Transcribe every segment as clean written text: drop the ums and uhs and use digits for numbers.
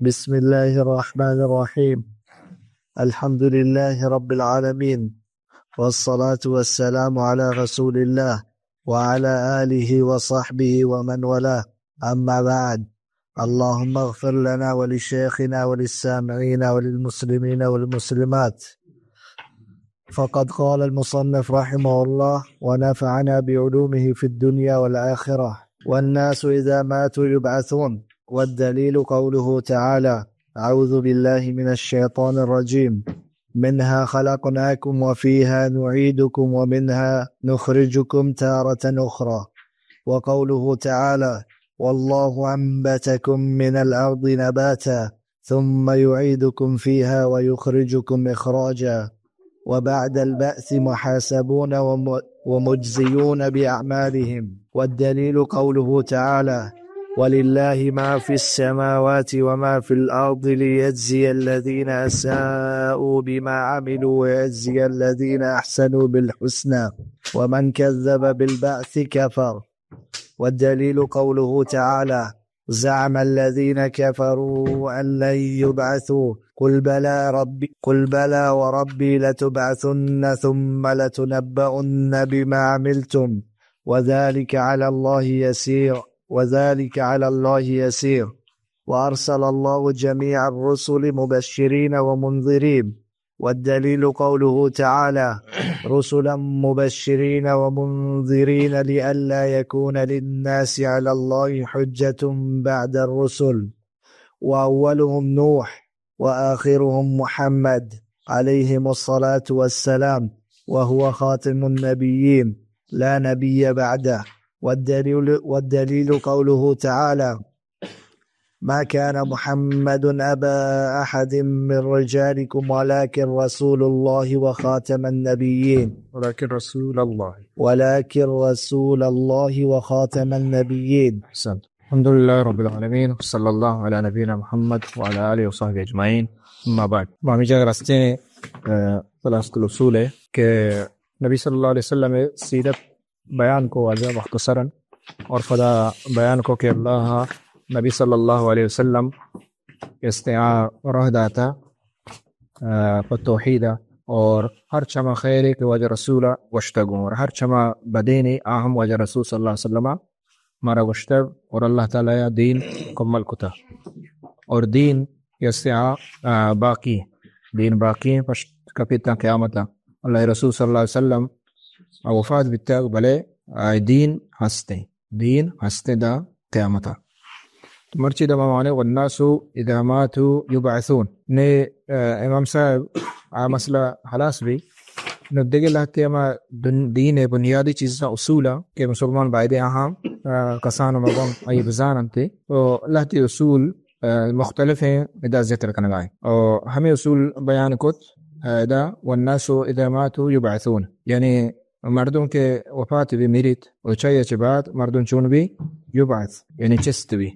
بسم الله الرحمن الرحيم. الحمد لله رب العالمين، والصلاة والسلام على رسول الله وعلى آله وصحبه ومن والاه. أما بعد، اللهم اغفر لنا ولشيخنا وللسامعين وللمسلمين والمسلمات. فقد قال المصنف رحمه الله: ونفعنا بعلومه في الدنيا والآخرة. والناس إذا ماتوا يبعثون. والدليل قوله تعالى: أعوذ بالله من الشيطان الرجيم، منها خلقناكم وفيها نعيدكم ومنها نخرجكم تارة أخرى. وقوله تعالى: والله أنبتكم من الأرض نباتا ثم يعيدكم فيها ويخرجكم إخراجا. وبعد البعث محاسبون ومجزيون بأعمالهم. والدليل قوله تعالى: ولله ما في السماوات وما في الأرض ليجزي الذين أساءوا بما عملوا ويجزي الذين أحسنوا بالحسنى. ومن كذب بالبعث كفر. والدليل قوله تعالى: زعم الذين كفروا أن لن يبعثوا قل بلى وربي لتبعثن ثم لتنبؤن بما عملتم وذلك على الله يسير. وأرسل الله جميع الرسل مبشرين ومنذرين. والدليل قوله تعالى: رسلا مبشرين ومنذرين لئلا يكون للناس على الله حجة بعد الرسل. وأولهم نوح وآخرهم محمد عليهم الصلاة والسلام، وهو خاتم النبيين لا نبي بعده. والدليل قوله تعالى: ما كان محمد أبا أحد من رجالكم ولكن رسول الله وخاتم النبيين. ولكن رسول الله وخاتم النبيين. حسن. الحمد لله رب العالمين، صلی اللہ علی نبینا محمد وعلی آلہ وصحبہ اجمعین. اما بعد، بامی جگہ راستے ثلاثة الاصول ہے کہ نبی صلی اللہ علیہ وسلم سیرت بیان کو واضح مختصراً اور فدا بیان کو کہ اللہ نبی صلی اللہ علیہ وسلم استعار رہ داتا فتوحیدہ اور ہر چما خیر کے وجہ رسولہ وشتگوں اور ہر چما بدین اہم وجہ رسول صلی اللہ علیہ وسلم مارا وشتگ اور اللہ تعالیٰ دین کمل کتا اور دین استعار باقی کپیتا قیامتا اللہ رسول صلی اللہ علیہ وسلم وفات بالتاغ بلے دین ہستے دا قیامتا. مرچی دا معنی والناس اذا ماتوا يبعثون نے امام صاحب مسئلہ حلاس بھی ندگے لہتے اما دین بنیادی چیزا اصولا کہ مسلمان بائدے اہم کسان و مقام ایب زانتے تو لہتی اصول مختلف ہیں ادا ذکر کنگائیں اور ہمیں اصول بیان کت ادا والناس اذا ماتوا يبعثون یعنی مردوں کے وفات بھی میریت اور چاہیے چھ بعد مردوں چون بھی یبعث یعنی چست بھی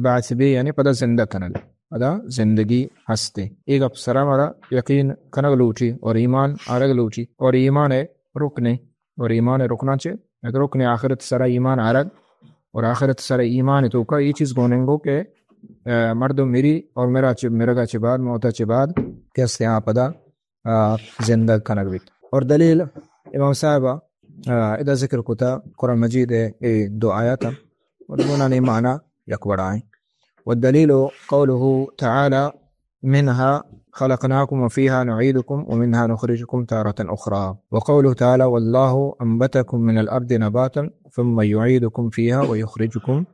بعث بھی یعنی پدا زندہ کنل ادا زندگی ہستے ایک اب سرا مرا یقین کنگ لوٹی اور ایمان آرگ لوٹی اور ایمان رکنے اور ایمان رکنا چے رکنے آخرت سرا ایمان آرگ اور آخرت سرا ایمان تو کا یہ چیز گونیں گو کہ مردوں میری اور میرا کا چباد موتا چباد کیسے آپ ادا زندہ کنگ بھی. اور دلیل امام صاحبہ ادا ذکر کتا قرآن مجید دو آیاتا ودونا نے معنی یکوڑائیں. والدلیل قوله تعالی منها خلقناكم وفيها نعيدكم ومنها نخرجكم تارة أخرى. وقوله تعالى والله أنبتكم من الأرض نباتا ثم يعيدكم فيها ويخرجكم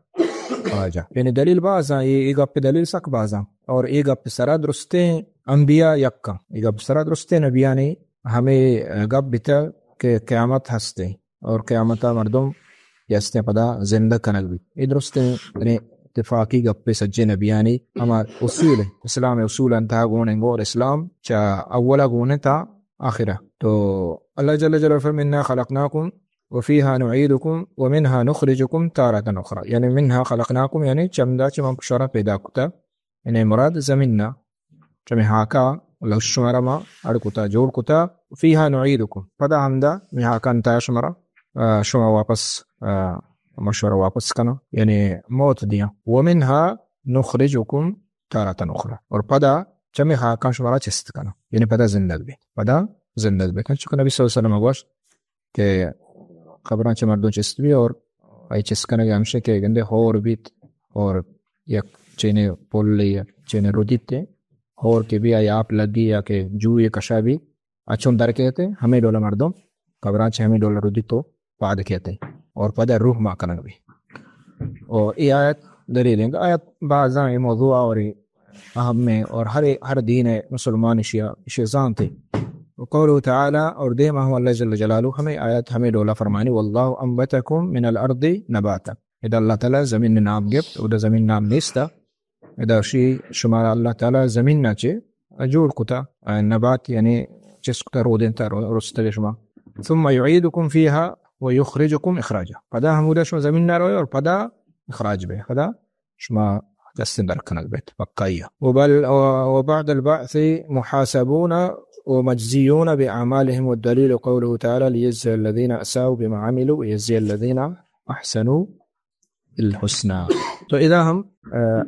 إخراجا. یعنی دلیل بعضا ایک اپ دلیل سک بعضا اور ایک اپ سرا درستے انبیاء یکا ایک اپ سرا درستے نبیاء نے ہمیں گپ بتا کہ قیامت ہستے اور قیامتا مردم یستے پدا زندہ کنل بھی یہ درستے اتفاقی گپے سجے نبیانی ہمار اصول اسلام اصول انتہا گونے گو اور اسلام چا اولا گونے تا آخرہ. تو اللہ جل جلالہ فرمائنا خلقناکم وفیہا نعیدکم ومنہا نخرجکم تارة اخرى. یعنی منہا خلقناکم یعنی چمدا چمم شورا پیدا کتا یعنی مراد زمیننا چمی ہاکا لوشمرا ما اڑکتا جوڑ کتا فیہا نعیدکم پدا ہمدا میہاکا انتہا شمرا شما واپس مشورہ واپس کنا یعنی موت دیا. ومنها نخرجکم تارة أخرى. اور پدا چمی خاکان شمارا چست کنا یعنی پدا زندگ بیت، پدا زندگ بیت. چون نبی صلی اللہ علیہ وسلم گوشت کہ خبران چه مردون چست بی اور ای چست کنه گمشه که گنده خور بیت اور یک چینه پولی چینه رو دیتے اور که بیا یا آپ لگی یا که جوی کشا بھی اچھون در کہتے ہمیں ڈولا مردم خبران چه ہمیں ڈولا رو دیتو پاد کہتے اور پدا روح ما کنگ بھی. اور ای آیت دلیل ہے. آیت بعضاں ای موضوع اور اہم میں اور ہر دین مسلمان شیزان تھے. وقوله تعالی اور دیما ہوا اللہ جل جلالہ ہمیں آیت ہمیں ڈولا فرمانی واللہ انبتکم من الارض نباتا. اذا اللہ تعالی زمین نام گفت و زمین نام نیستا اذا شی شما اللہ تعالی زمین ناچے اجور کتا نبات یعنی جس کتا رو دینتا رستا شما ثم یعیدکم فیها ویخرجکم اخراجا. پدا ہمودا شما زمین نہ روئے اور پدا اخراج بے پدا شما جسن در کنک بیت بقائیہ. وبعد البعث محاسبون ومجزيون بأعمالهم والدليل قوله تعالى ليجزي الذين أساءوا بما عملوا ويجزي الذين أحسنوا الحسنى. تو اذا ہم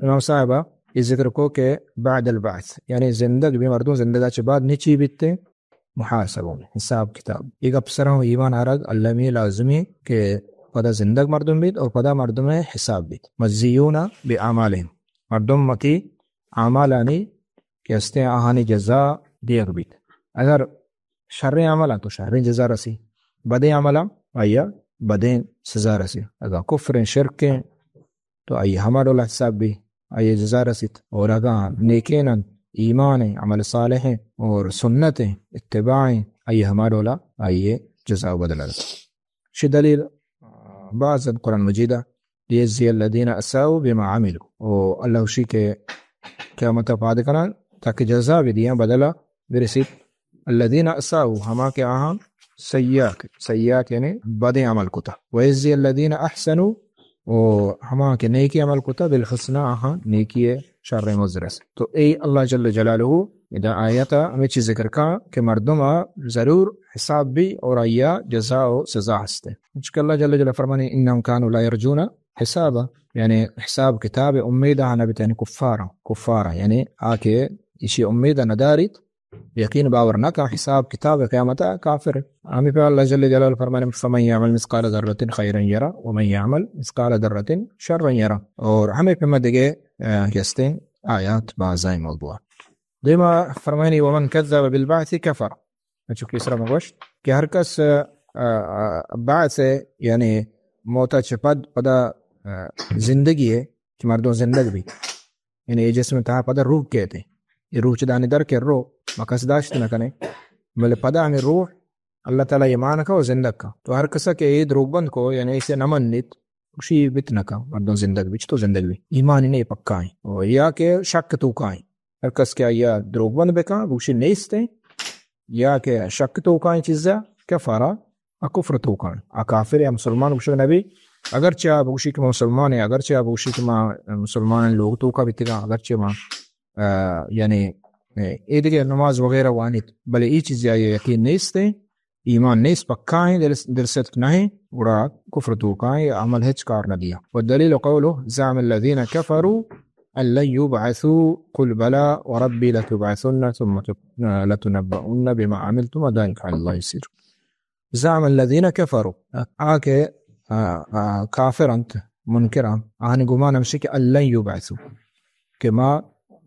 امام صاحبہ اس ذکر کو کہ بعد البعث یعنی زندگ بھی مردوں زندگا چھ بعد نیچی بیتے محاسبون حساب کتاب ایک افسرہ ایمان آرگ اللہ میں لازمی کہ پدا زندگ مردم بیت اور پدا مردم حساب بیت. مجزیون بأعمالهم مردم متی اعمالانی کہ استے آہانی جزا دیگر بیت. اگر شر عمل تو شر جزا رسی، بد عمل آیا بدین سزا رسی. اگر کفر شرک تو آئی ہمارا حساب بھی آئی جزا رسید. اور اگر نیکین ایمان عمل صالح اور سنت اتباع آئی ہمارا آئیے جزا بدل رسی. شی دلیل بعض قرآن مجیدہ لیجزی الذین اساءوا بما عملوا اور اللہ شی کے قیامت پاد کرنا تاکہ جزا بھی دیا بدلا برسید. الذین اساءوا ہما کے آہاں سیاک یعنی بد عمل کتا ویجزی الذین احسنوا اور ہما کے نیکی عمل کتا بالحسنى آہاں نیکی شر مزرس. تو ای اللہ جل جلالہ اذا آیتا ہمیں چیز ذکر کا کہ مردم ضرور حساب بھی اور آیا جزا و سزا ہستے. چونکہ اللہ جل جلالہ فرمانے انہم کانوا لا یرجون حسابا یعنی حساب کتاب امید آنا بیت یعنی کفارا یعنی آکے اسی امید ندارت یقین باور نہ کا حساب کتاب قیامت کافر. ہمیں پہ اللہ جل جلالہ فرمانے فمن یعمل مثقال ذرۃ خیرا یرا ومن یعمل مثقال ذرۃ شرا یرا. اور ہمیں پہ مدگے کہتے آیات بعضائی موضوع. دیما فرمانی ومن کذب بالبعث کفر. چونکہ اس طرح مگوش کہ ہر کس بعث یعنی موتا چپد پدا زندگی ہے کہ مردوں زندگ بھی یعنی یہ جسم تھا پدا روح کہتے یہ روح چدانی در کے روح مقصد داشت نہ کنے بلے پدا ہمیں روح اللہ تعالیٰ ایمان کا اور زندگ کا. تو ہر کسا کہ یہ دروگ بند کو یعنی اسے نمنیت اسی بت نہ کا مردوں زندگ بھی تو زندگ بھی ایمان ہی نہیں پکائیں اور یا کہ شک تو کائیں. ہر کس کیا یا دروگ بند بکا بوشی نیستے یا کہ شک تو کائیں چیزا کفارا کفر تو کائیں کافر یا مسلمان بوشی نبی اگرچہ بوشی کہ مسلمان ہے اگرچہ بوشی کہ مسلمان لوگ تو کا بھی اگرچہ یعنی یہ دیکھے نماز وغیرہ وانت بلے یہ چیز یہ یقین نیستے ایمان نیست پکائیں دل صدق نہیں اڑا کفر تو کائیں عمل ہچ کار نہ دیا. والدلیل قوله زعم الذين كفروا ان لن يبعثوا قل بلى وربي لتبعثن ثم لتنبؤن بما عملتم وذلك على الله يسير. زعم الذين كفروا آکے کافر انت منکران آہنی گمان ہمشی کہ ان لن يبعثوا کہ ما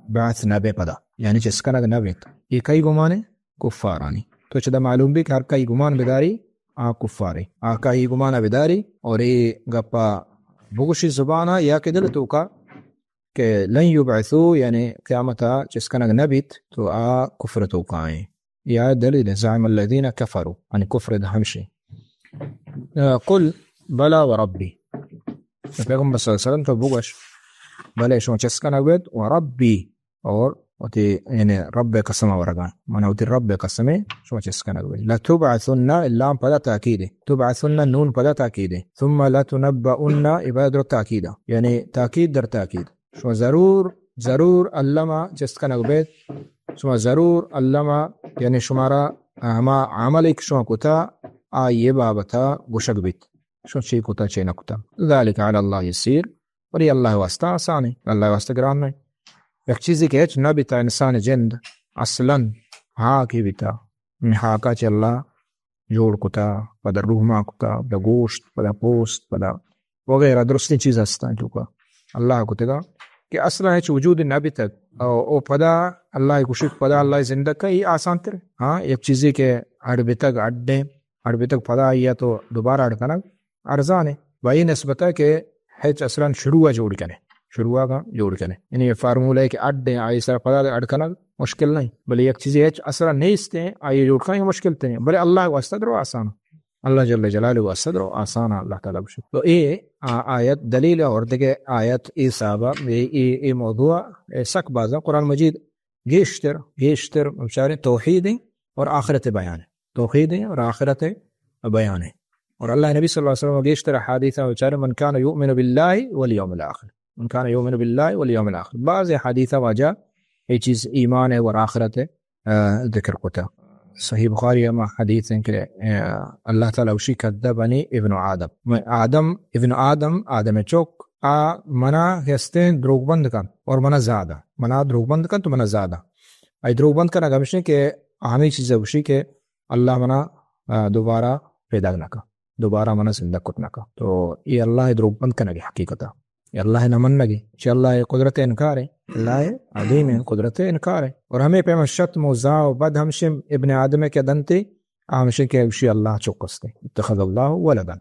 بعث نبی پدا یعنی جس کا نبیت یہ کئی گمانے کفارانی. تو چدہ معلوم بھی کہ ہر کئی گمان بداری کفاری کئی گمانہ بداری اور یہ گپا بگوشی زبانہ یا کہ دل تو کا کہ لن یبعثو یعنی قیامتا جس کا نبیت تو کفر تو کائیں یا دلیل زعم الذین کفروا یعنی کفر دہمشی. قل بلا وربی پیغمبر صلی اللہ علیہ وسلم تو بگوش بلے شون جس کا نبیت وربی اور وتی یعنی رب قسم ورگا من وتی رب قسم شو چسکنا لا تبعثن الا پدا تاکید تبعثن نون پدا تاکید ثم لا تنبؤن عبادت تاکید یعنی تاکید در تاکید شو ضرور علما چسکنا بیت شو ضرور علما یعنی شمارا ہما عمل ایک شو کوتا یہ بابتا گشک بیت شو چی کوتا چی نکوتا ذلك على الله يسير ولی اللہ واسطہ آسان ہے اللہ واسطہ گران نہیں. یک چیزی که هیچ نبیتا انسان جند اصلا ها کی بیتا محاکا چه اللہ جوڑ کتا پدا روح ما کتا پدا گوشت پدا پوست پدا وغیرہ درستی چیز هستن جو که اللہ کتا کہ اصلا هیچ وجود نبیتا او پدا اللہ کشک پدا اللہ زندہ کا یہ آسان تر ہاں ایک چیزی کے اڑبی تک پدا آیا تو دوبارہ اڑکنا ارزان ہے بھائی نسبت ہے کہ ہیچ اصلا شروع جوڑ کا جوڑ کرنے یعنی یہ فارمولہ ہے کہ اڈیں آئی سر پدا اڑکنا مشکل نہیں بلے ایک چیزی ہیچ اصلا نہیں استے ہیں آئی جوڑ کرنا یہ مشکل تے ہیں بلے اللہ کو استدر و آسان اللہ جل جلالہ استدر و آسان اللہ تعالیٰ بشک. تو یہ آیت دلیل اور دیکھے آیت ای صحابہ ای موضوع سک بازا قرآن مجید گیشتر بچارے توحید اور آخرت بیان ہے توحید اور آخرت بیان ہے اور اللہ نبی صلی اللہ علیہ وسلم گیشتر حادیثہ بچارے من کان یؤمن باللہ والیوم الاخر من کان یؤمن باللہ والیوم الاخر بعض حدیثہ واجہ یہ چیز ایمان ہے اور آخرت ذکر کتا صحیح بخاری میں حدیث ہے کہ اللہ تعالیٰ وشی کذبنی ابن ابن آدم چوک منا ہستین دروغ بند کن اور منا زیادہ منا دروغ بند کن تو منا زیادہ ای دروغ بند کرنا گمشن کہ ہمیں چیزیں وشی کہ اللہ منا دوبارہ پیدا نہ کا دوبارہ منا زندہ کتنا کا تو یہ اللہ دروغ بند کرنا گی حقیقتا یہ اللہ نمن لگی کہ اللہ قدرت انکار ہے اللہ عظیم ہے قدرت انکار ہے اور ہمیں پہ شتم و زا و بد ہمشم ابن آدم کے دنتے ہمشن کے وشی اللہ چوکستے اتخذ اللہ ولدا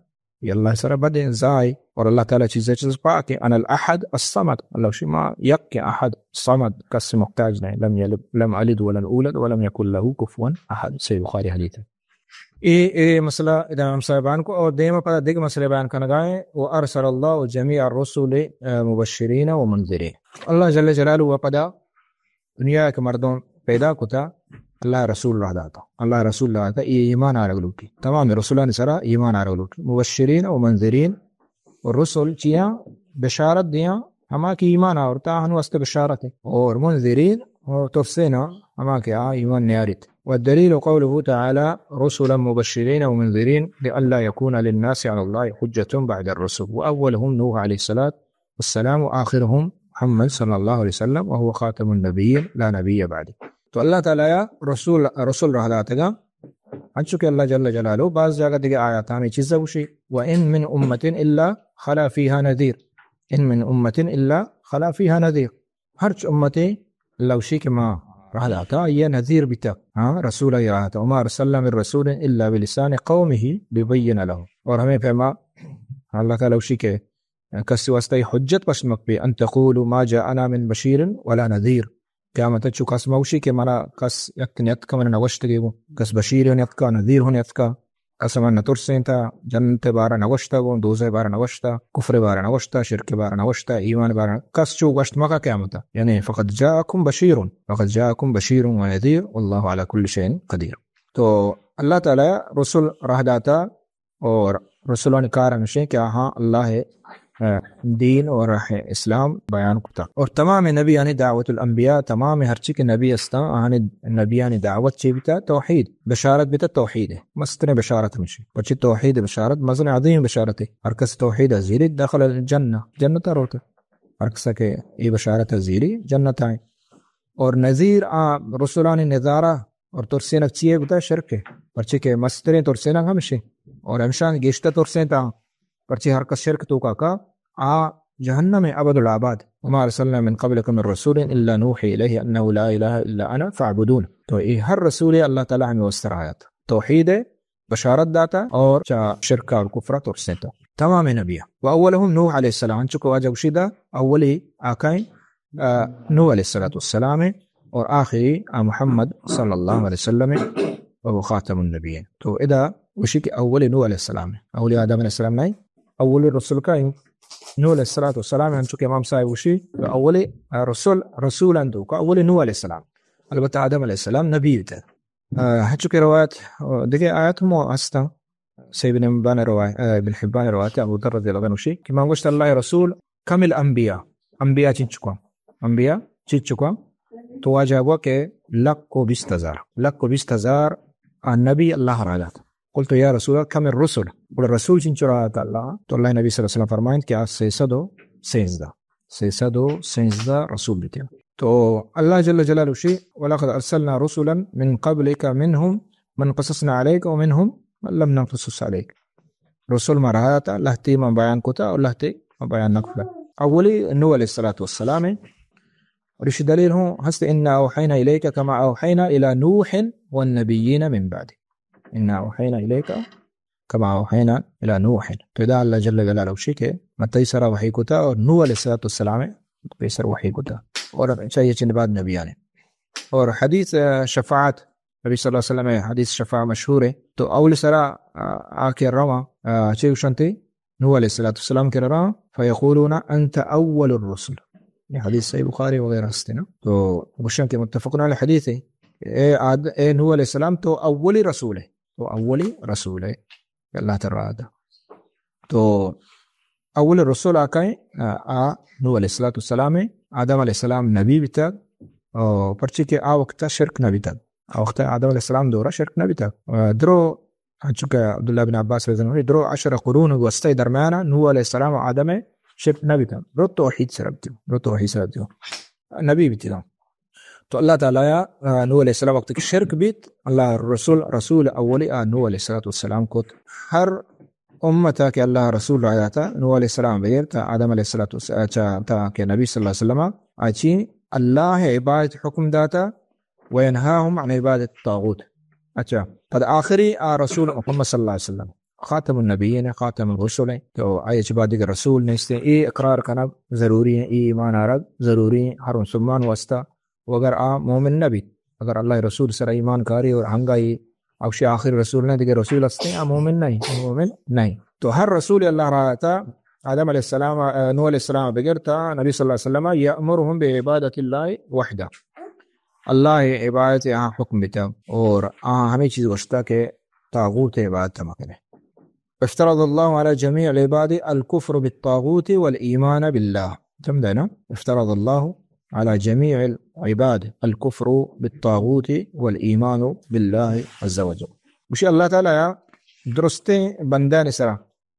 یہ اللہ سر بد زائی اور اللہ تعالی چیز پاک ہے انا الاحد الصمد اللہ وشی ما یک احد صمد کس محتاج نہیں لم الد ولن اولد ولم یکن له کفوا احد صحیح بخاری حدیث ہے. یہ مسئلہ امام صاحبان کو اور دیم پر دیگر مسئلہ بیان کرنا گائے وارسل اللہ جمیع الرسل مبشرین و منذرین اللہ جل جلالہ و پدا دنیا کے مردوں پیدا کتا اللہ رسول رہ داتا اللہ رسول رہ داتا یہ ایمان آرگلو کی تمام رسولان سرا ایمان آرگلو کی مبشرین و منذرین اور رسول چیاں بشارت دیاں ہما کی ایمان آورتا ہنو است بشارت اور منذرین اور تفسینا ہما کی ایمان نیارت. والدليل قوله تعالى رسلا مبشرين ومنذرين لئلا يكون للناس على الله حجة بعد الرسل وأولهم نوح عليه الصلاة والسلام وآخرهم محمد صلى الله عليه وسلم وهو خاتم النبيين لا نبي بعده. تو اللہ تعالیٰ رسول رہ داتا گا انچو کہ اللہ جل جلالہ بعض جگہ دیگے آیات ہمیں چیزا وشی وَإِن مِّن أُمَّةٍ إِلَّا خَلَا فِيهَا نَذِيرٌ إِن مِّن أُمَّةٍ إِلَّا خَلَا فِيهَا نَذِيرٌ ہر امتیں اللہ وشی کے ماں رہ داتا یہ نذیر بتا رسول ہی رہا تھا وما ارسلنا من رسول الا بلسان قومه ليبين لهم اور ہمیں پیما اللہ تعالی وشی کے کس واسطے حجت پشمک پہ ان تقولوا ما جاءنا من بشیر ولا نذیر قیامت چ کس موشی کے مرا کس یک نیت کا من نوشت گو کس بشیر نیت کا نذیر نیت کا قسم نترسین تا جنت بارا نوشتا گو دوزہ بارا نوشتا کفر بارا نوشتا شرک بارا نوشتا ایمان بارا کس چو گشت مکا قیامتا یعنی فقد جاءکم بشیر ونذیر واللہ علی کل شیء قدیر. تو اللہ تعالی رسول رہ داتا اور رسولان کارن شے کہ ہاں اللہ دین اور اسلام بیان کتا اور تمام نبی یعنی دعوت الانبیاء تمام ہر چیز کے نبی استا یعنی نبی یعنی دعوت چی بیتا توحید بشارت بیتا توحید ہے مستن بشارت ہمشی پچی توحید بشارت مزن عظیم بشارت ہے ہر کس توحید ازیری داخل الجنہ جنت روتا ہر کس کے یہ بشارت ازیری جنت آئیں اور نذیر رسولان نظارہ اور ترسینک چیئے بیتا شرک ہے پرچی کے مسترین ترسینک ہمشی اور ہمشان گیشتا ترسین تا پرچی ہر کس شرک تو کا جہنم ابد العباد وما ارسلنا من قبلك من رسول الا نوحي اليه انه لا اله الا انا فاعبدون. تو یہ ہر رسول اللہ تعالی ہمیں وستر آیات توحید بشارت داتا اور شرک اور کفر اور سنتا تمام نبیہ واولهم نوح علیہ السلام چکو واجب شیدہ اولی آقائیں نوح علیہ السلام اور آخری محمد صلی اللہ علیہ وسلم وہ خاتم النبیین. تو ادا وشی کہ اولی نوح علیہ السلام اولی آدم علیہ السلام نہیں اولی رسول کا نوح علیہ السلام ہم چکے امام صاحب وشی اولی رسول اندو کا اولی نوح علیہ السلام البتہ آدم علیہ السلام نبی تھے. چکے روایت دیکھے آیات ہم ہستا سی ابن حبان روایت ابو ذر رضی اللہ عنہ وشی کہ میں گوشت اللہ رسول کمل انبیاء چین چکا تو واجہ ہوا کہ لک کو 20,000 نبی اللہ رالات. قلت یا رسول اللہ کم الرسل اور رسول چن چرا تھا اللہ تو اللہ نبی صلی اللہ علیہ وسلم فرمائیں کہ 316 رسول بھی تھے. تو اللہ جل جلالہ شی وَلَقَدْ أَرْسَلْنَا رُسُلًا مِّن قَبْلِكَ مِنْهُمْ مَنْ قَصَصْنَا عَلَيْكَ وَمِنْهُمْ مَنْ لَمْ نَقْصُصْ عَلَيْكَ رسول ما رہا تھا اللہ تی ما بیان کو تھا اللہ تی ما بیان نقل اولی نوح علیہ الصلوۃ والسلام اور اس دلیل ہوں ہست انا اوحینا الیک کما اوحینا الی نوح والنبیین من بعد انا اوحینا الیک کما اوحینا الی نوح تو دا اللہ جل جلالہ شی کے متی سرا وحی کو تھا اور نوح علیہ الصلوۃ والسلام پہ سر وحی کو تھا اور چاہیے چند بعد نبیان اور حدیث شفاعت نبی صلی اللہ علیہ وسلم حدیث شفاعت مشہور ہے تو اول سرا آ کے رواں چیو شنتی نوح علیہ الصلوۃ والسلام کے رواں فیقولون انت اول الرسل یہ حدیث صحیح بخاری وغیرہ ہستے نا تو مشن کے متفقون علیہ حدیث ہے اے نوح علیہ السلام تو اولی رسول ہے تو اولی رسول ہے اللہ تعالیٰ دا تو اول رسول آکائیں نوح علیہ السلام آدم علیہ السلام نبی بھی تک اور پرچی کے وقت شرک نبی تک وقت آدم علیہ السلام دورہ شرک نبی تک درو چونکہ عبداللہ بن عباس رضی اللہ عنہ درو 10 قرون وسطی درمیانہ نوح علیہ السلام آدم شرک نبی تھا رو توحید سے ربطیو نبی بھی تھا تو اللہ تعالیٰ نوح علیہ السلام وقت کی شرک بھی اللہ رسول اولی نوح علیہ السلام کو ہر امت کہ اللہ رسول آیا تھا نوح علیہ السلام بغیر تھا آدم علیہ السلام تھا کہ نبی صلی اللہ علیہ وسلم آچی اللہ عبادت حکم داتا وینہاہم عن عبادت الطاغوت اچھا قد آخری رسول محمد صلی اللہ علیہ وسلم خاتم النبیین خاتم الرسول تو آئے چبادی کے رسول نیستے ای اقرار کرنا ضروری ہے ای ایمان آرگ ضروری ہے ہر مسلمان واسطہ وگر مومن نبی اگر اللہ رسول سر ایمان کاری اور ہنگائی اوشی آخر رسول نے دیگر رسول استے مومن نہیں تو ہر رسول اللہ رہا تھا آدم علیہ السلام نوح علیہ السلام بغیر تھا نبی صلی اللہ علیہ وسلم یأمرہم بعبادت اللہ وحدہ اللہ عبادت حکم بیتا اور ہمیں چیز وشتا کہ طاغوت عبادت مکنے افترض اللہ علی جمیع العباد الکفر بالطاغوت والایمان باللہ سمجھنا افترض اللہ على جميع العباد الكفر بالطاغوت والإيمان بالله عز وجل بشي الله تعالى درستے بندان سرا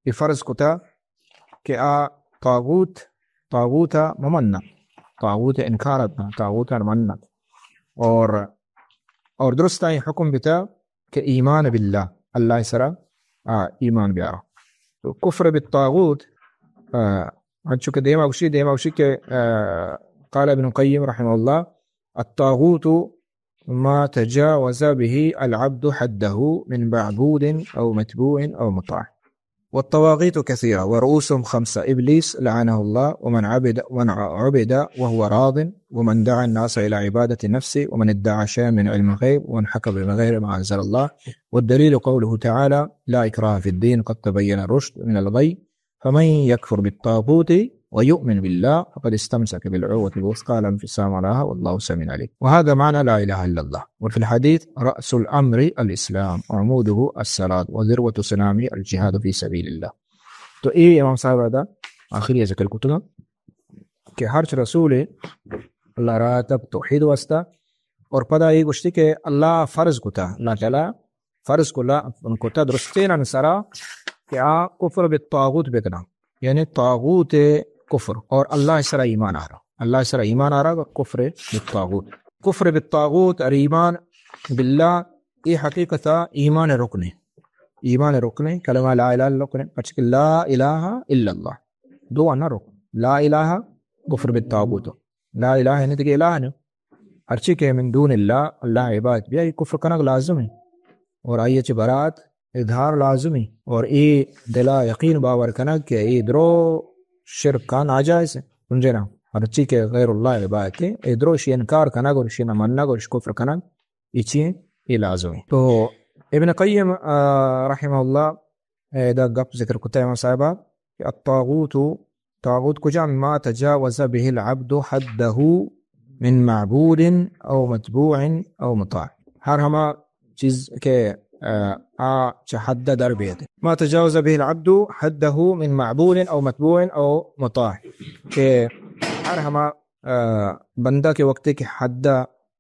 یہ فرض کتا کہ طاغوت ممنع طاغوت انکارتنا طاغوت ممنع اور درستا حکم بتا کہ ایمان بالله اللہ سرا ایمان بیارا تو کفر بالطاغوت چونکہ دیما وشی کہ قال ابن القيم رحمه الله الطاغوت ما تجاوز به العبد حده من معبود أو متبوع أو مطاع والطواغيت كثيرة ورؤوسهم 5 إبليس لعنه الله ومن عبد وهو راض ومن دعا الناس إلى عبادة نفسه ومن ادعى شيئا من علم الغيب ومن حكم بغير ما أنزل الله والدليل قوله تعالى لا إكراه في الدين قد تبين الرشد من الغي فمن يكفر بالطاغوت ويؤمن بالله فقد استمسك بالعروة الوثقى لا انفصام لها والله سميع عليم وهذا معنى لا إله إلا الله وفي الحديث رأس الأمر الإسلام وعموده الصلاة وذروة سنامه الجهاد في سبيل الله تو امام صاحب دا آخری ذکر کتنا کہ ہر رسول اللہ را تب توحید واسطہ اور پدا یہ گشتی کہ اللہ فرض کتا اللہ تعالی فرض کلا ان کتا درستین انسرا کہ کفر بالطاغوت بکنا یعنی طاغوت کفر اور اللہ سرا ایمان آ رہا اللہ سرا ایمان آ رہا کفر بالطاغوت کفر بالطاغوت اور ایمان باللہ یہ حقیقت ایمان رکن کلمہ لا الہ الا اللہ لا الہ الا اللہ دو انا رکن لا الہ کفر بالطاغوت لا الہ یعنی کہ الہ نہیں ہر چیز کے من دون اللہ اللہ عبادت بھی یہ کفر کرنا لازم ہے اور آئیے چھ برات اظہار لازمی اور ای دلا یقین باور کرنا کہ ای درو شرک کا ناجائز ہے سمجھے نا ہر چیز کے غیر اللہ عبادت ہے ای درو شی انکار کرنا اور شی نہ مننا اور کفر کرنا یہ چیز یہ لازم ہے تو ابن قیم رحمہ اللہ دا گپ ذکر کتا ہے صاحبہ کہ الطاغوت کو جا ما تجاوز به العبد حده من معبود او متبوع او مطاع ہر ہما چیز کے حد در بیت ما تجاوز به العبد حده من معبود او متبوع او مطاع کہ ہر ہما بندہ کے وقت کے حد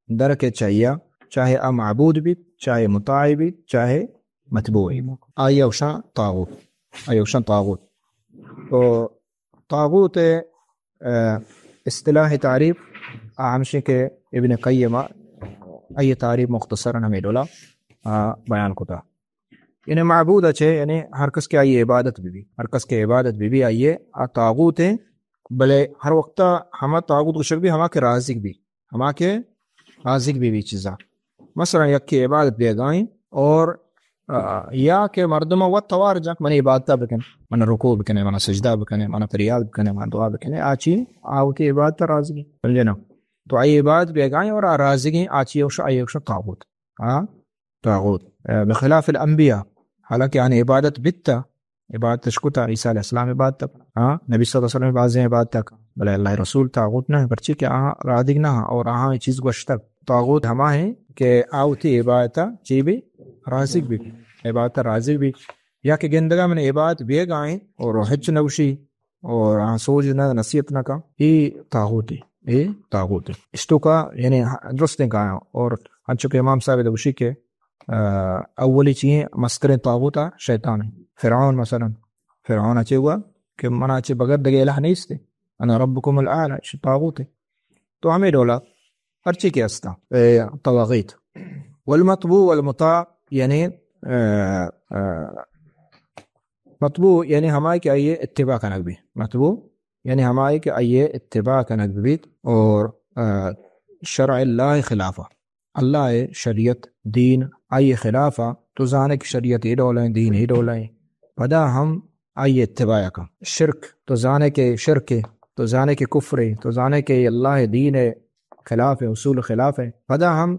در کے چاہے معبود بھی چاہے مطاع بھی چاہے متبوع ایوشا طاغوت تو طاغوت اصطلاح تعریف أهم شيء ابن قيم أي تعریف مختصرا ہمیں ڈولا بیان کتا یعنی معبود اچھے یعنی ہر کس کے آئیے عبادت بھی ہر کس کے عبادت بھی آئیے طاغوت ہیں بلے ہر وقت ہما طاغوت کو شک بھی ہما کے رازق بھی چیزاں مثلا یک کی عبادت بھی گائیں اور یا کہ مردمہ و توار جاک من عبادتہ بکن من رکوع بکنے من سجدہ بکنے من فریاد بکنے من دعا بکنے آچی آوتی عبادت رازقی سمجھے نا تو آئی عبادت بھی گائیں اور رازقی آچی اوشا طاغوت طاغوت بخلاف الانبیاء حالانکہ آنے عبادت بیتا عبادت تشکتا عیسیٰ علیہ السلام عبادت نبی صلی اللہ علیہ وسلم بعضیں عبادت تک بلے اللہ رسول طاغوت نہ ہے پرچی کہ رازق نہ اور آہاں چیز گوشتک طاغوت ہما ہے کہ آوتی عبادتہ چی بھی رازق بھی عبادت رازق بھی یا کہ گندگاہ میں عبادت بھی گائیں اور حج نوشی اور سوج نہ نصیحت نہ کا یہ طاغوت ہے یہ طاغوت ہے اس تو کا یعنی درست نے کہا اور چونکہ امام صاحب دوشی کے اولی چیزیں مستر طاغوت شیطان ہے فرعون مثلا فرعون اچھے ہوا کہ منا اچھے بغیر دگے الہ نہیں استے انا ربکم الاعلی طاغوت ہے تو ہمیں ڈولا ارچی کے استا طواغیت والمطبوع والمطاع یعنی مطبوع یعنی ہمارے کے آئیے اتباع کا نقبی مطبوع یعنی ہمارے کے آئیے اتباع کا نقبی اور شرع اللہ خلافہ اللہ شریعت دین آئیے خلافہ تو زانے کی شریعت ہی ڈولیں دین ہی ڈولیں پدا ہم آئیے اتباع کا شرک تو زانے کے شرک تو زانے کے کفر تو زانے کے اللہ دین خلاف ہے اصول خلاف ہے پدا ہم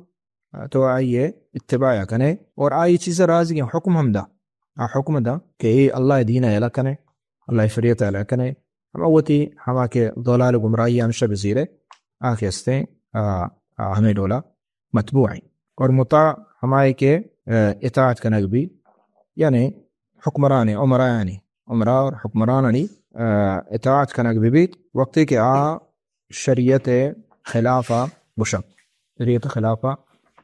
تو آئیے اتباع کنے اور آئی چیزیں راضی ہیں حکم ہم دا حکم دا کہ اللہ دین اعلیٰ کنے اللہ شریعت اعلیٰ کنے ہم اوتی ہما کے ضلال گمراہی ہمشہ بزیرے آنکھ استے ہمیں ڈولا متبوعی اور مطاع ہمارے کے اطاعت کنگ بھی یعنی حکمران عمرہ اور حکمرانی اطاعت کنگ بھی وقتی کہ شریعت خلافہ بشن شریعت خلافہ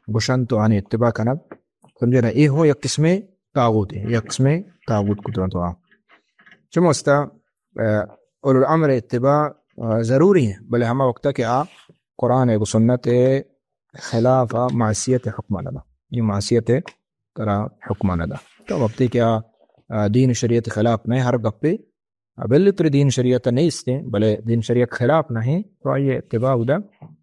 بشن تو آنے اتباع کنگ سمجھے نا یہ ہو یک قسم طاغوت ہے یک قسم طاغوت کو تو چموستا اولو الامر اتباع ضروری ہے بلے ہما وقتا کہ قرآن و سنت خلاف معصیت حکم ندا یہ معصیت ترا حکم ندا تو وقتی کیا دین شریعت خلاف نہیں ہر گپے بل تر دین شریعت نہیں استے بلے دین شریعت خلاف نہیں تو آئیے اتباع دا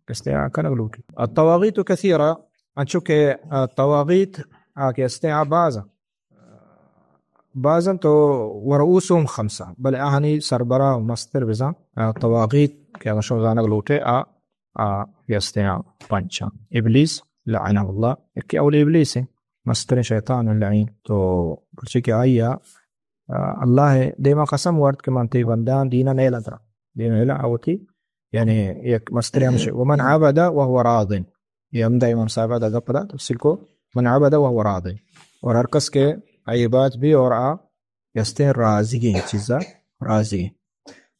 استعاء کنگلو کی الطواغیت کثیرہ انچو کہ طواغیت آکے استعاء بعضا تو ورؤوسهم خمسہ بلے آہنی سربراہ و مستر بزا طواغیت کہ اغشو زانگ لوٹے استعاء پانچا ابلیس لعنہ اللہ ایک اول ابلیس ہے مستر شیطان اللعین تو پرچے کہ آئیا اللہ ہے دیما قسم ورد کے مانتے بندان دینا نیلا ترا دینا نیلا آوتی یعنی ایک مستر ہمشے ومن عبد وهو راض یہ ہم دا امام صاحبہ دا گپ دا تفصیل کو من عبد وهو راض اور ہر کس کے عبادت بھی اور یستے راضی ہیں چیزا راضی ہیں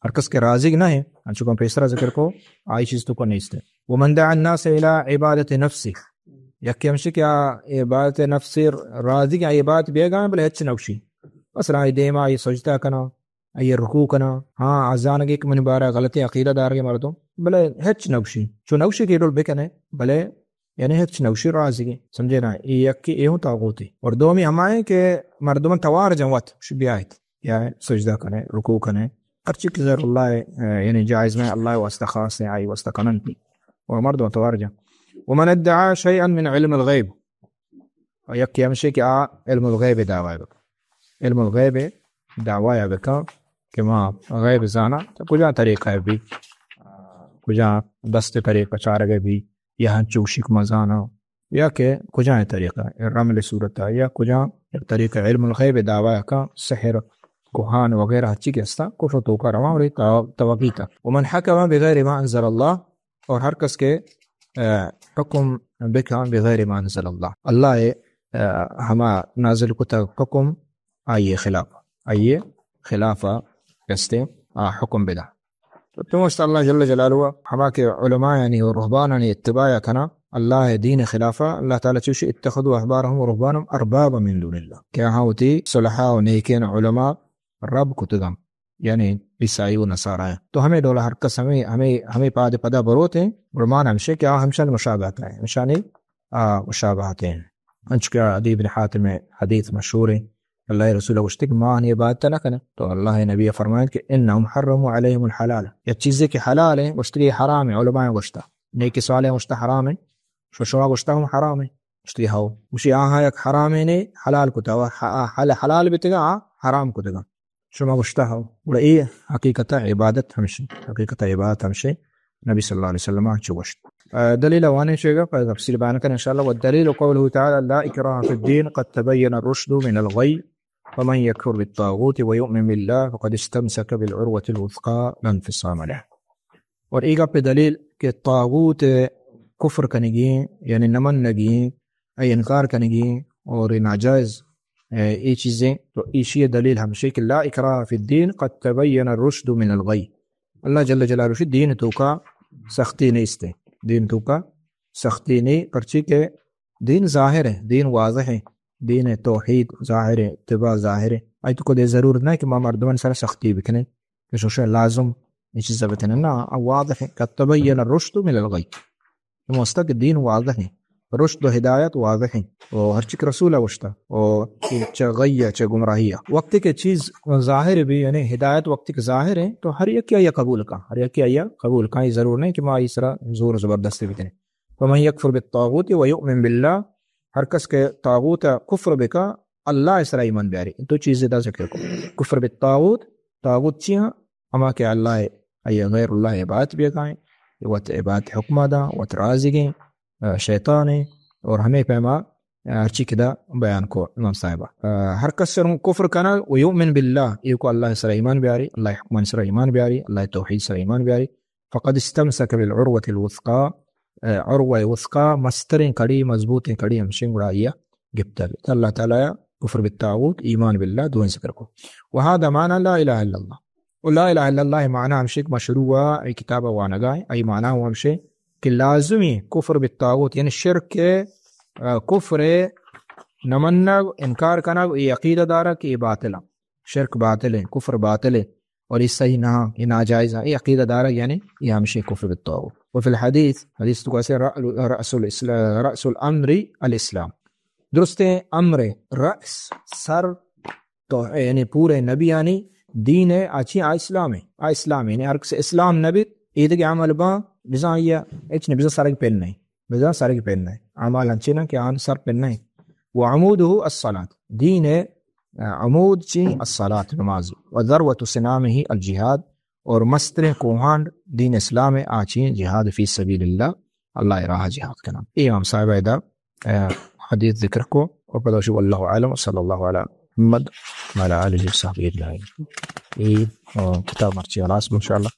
ہر کس کے راضی نہ ہے چونکہ ہم پیسرا ذکر کو آئی چیز تو کو نہیں استے ومن دعا الناس الى عبادت نفسی یکی ہمشی کیا عبادت نفسی راضی کی عبادت بیگا بلے ہچ نوشی مثلا آئی دیما آئی سجدہ کنا آئی رکوع کنا ہاں آزانگی کہ من بارا غلطی عقیدہ دار کے مردوں بلے ہچ نوشی چو نوشی کی دول بکنے بلے یعنی ہچ نوشی راضی کی سمجھے نا یکی ایہوں طاغوتی اور دومی ہمائیں کہ مردمان توار جنوات شبی آیت یا سجدہ کنے رکوع کنے ارچی کی ذر اللہ یعنی جائز میں اللہ واسطہ خاص ہے آئی واسطہ کنن تھی اور مردمان توار جن ومن ادعا شیئا من علم الغیب اور یکی ہمشی کہ علم الغیب دعوی بکا علم الغیب دعوی بکا کہ ما غیب زانا تو کجا طریقہ ہے بھی کجا دست طریقہ چارگے بھی یہاں چوشک مزانا یا کہ کجا طریقہ رمل صورتہ یا کجا طریقہ علم الغیب دعوی کا سحر کوہان وغیرہ ہچی کے استا کفر تو کا رواں اور توقیتا ومن حکم بغیر ما انزل اللہ اور ہر کس کے حکم بکا بغیر ما انزل اللہ اللہ ہما نازل کتا حکم آئیے خلافہ کستے حکم بدا تو مست اللہ جل جلالہ ہما کے علماء یعنی رہبان یعنی اتباع کنا اللہ دین خلافہ اللہ تعالی چوشی اتخذوا احبارهم ورهبانهم اربابا من دون اللہ کیا ہاں ہوتی صلحاء و نیکین علماء رب کو تدم یعنی عیسائی و نصارا ہے. تو ہمیں ڈولا حرکت ہمیں پاد پدا بروت ہیں برمان ہمشے کیا ہمشان مشابہت ہیں ہمشانی مشابہت ہیں. انچکا عدی بن حاتم میں حدیث مشہور ہے اللہ رسول گشتک ماں نے عبادت نہ کرنا تو اللہ نبی فرمائے کہ انہم حرموا علیہم الحلال یا چیزیں کہ حلال ہیں گشتگی حرام ہے. علماء گشتا نیکی سوالے گشتا حرام ہے شوشوا گشتا ہم حرام ہے گشتگی ہاو مشی آہا یک حرام ہے نے حلال کو تا حلال بتگا حرام کو تگا شما گشتا ہاو بڑا ای حقیقتا عبادت ہمشے نبی صلی اللہ علیہ وسلم چو گشت. دلیل وانے شیگا تفصیل بیان کریں انشاءاللہ. والدلیل قوله تعالی لا اکراہ فی الدین قد تبین الرشد من الغی ومن یکفر بالطاغوت ویؤمن باللہ فقد استمسک بالعروة الوثقى لا انفصام لها. اور ایگا پہ دلیل کہ طاغوت کفر کنگی یعنی نمن لگی ای انکار کنگی اور ناجائز ای چیزیں تو ایشی دلیل ہمشے کہ لا اکراہ فی الدین قد تبین الرشد من الغی. اللہ جل جلالہ دین تو کا سختی نہیں استے دین تو کا سختی نہیں پرچی کہ دین ظاہر ہے دین واضح ہے دین توحید ظاہر ہے اتباع ظاہر ہے. آئی تو کو دے ضرور نہ کہ ما مردمان سر سختی بکنے کہ شوشہ لازم یہ چیز بکنے نا واضح ہے. قد تبین الرشد من الغی مستق دین واضح ہے رشد و ہدایت واضح ہیں اور ہر چک رسول وشتا اور چا غیہ چا گمراہیہ وقت کے چیز ظاہر بھی یعنی ہدایت وقت کے ظاہر ہیں تو ہر یک یا قبول کا ہر یک یا قبول کا. یہ ضرور نہیں کہ ما اس طرح زور زبردستی بتنے. فمن یکفر بالطاغوت ویؤمن باللہ ہر کس کے طاغوت کفر بکا اللہ اس طرح ایمان بیاری تو چیزیں دا ذکر کو. کفر بالطاغوت طاغوت چیہاں اما کہ اللہ ای غیر اللہ عبادت بھی کائیں وت عبادت حکمہ دا وت رازگیں شیطان ہے اور ہمیں پیما ارچی کدا بیان کو امام صاحبہ ہر کس سر کفر کنا ویؤمن باللہ یہ کو اللہ سر ایمان بیاری اللہ حکمان سر ایمان بیاری اللہ توحید سر ایمان بیاری فقد استمسک بالعروة الوثقى عروہ وثقى مستریں کڑی مضبوطیں کڑی ہمشن گڑائیہ گپتا بھی اللہ تعالی کفر بالطاغوت ایمان باللہ دو ذکر کو. وہذا معنی لا الہ الا اللہ و لا الہ الا اللہ معنی ہمشک مشروع ای کتاب وانگائے ای معنی ہو ہمشے کہ لازمی کفر بالطاغوت یعنی شرک کفر نمنگ انکار کرنا یہ عقیدہ دارا کہ یہ باطل ہے شرک باطل ہے کفر باطل ہے اور یہ صحیح نہ یہ ناجائز ہے یہ عقیدہ دارا یعنی یہ ہمشہ کفر بالطاغوت. وفی الحدیث حدیث تو کیسے رأس الامر الاسلام درست امر رأس سر تو یعنی پورے نبی یعنی دین ہے اچھی اسلام ہے اسلام یعنی ہر سے اسلام نبی عید کے عمل با بزا یہ اچ نے بزا سارے پہن نہیں بزا سارے پہن نہیں اعمال انچے نا کہ ان سر پہن نہیں. وعموده الصلاۃ دین ہے عمود چی الصلاۃ نماز و ذروۃ سنامہ الجہاد اور مستر کوہان دین اسلام آچی جہاد فی سبیل اللہ اللہ راہ جہاد کا نام. امام صاحب ایدا حدیث ذکر کو اور پتہ واللہ عالم صلی اللہ علیہ محمد وعلی آلہ وصحبہ اجمعین. یہ کتاب مرچی راس انشاءاللہ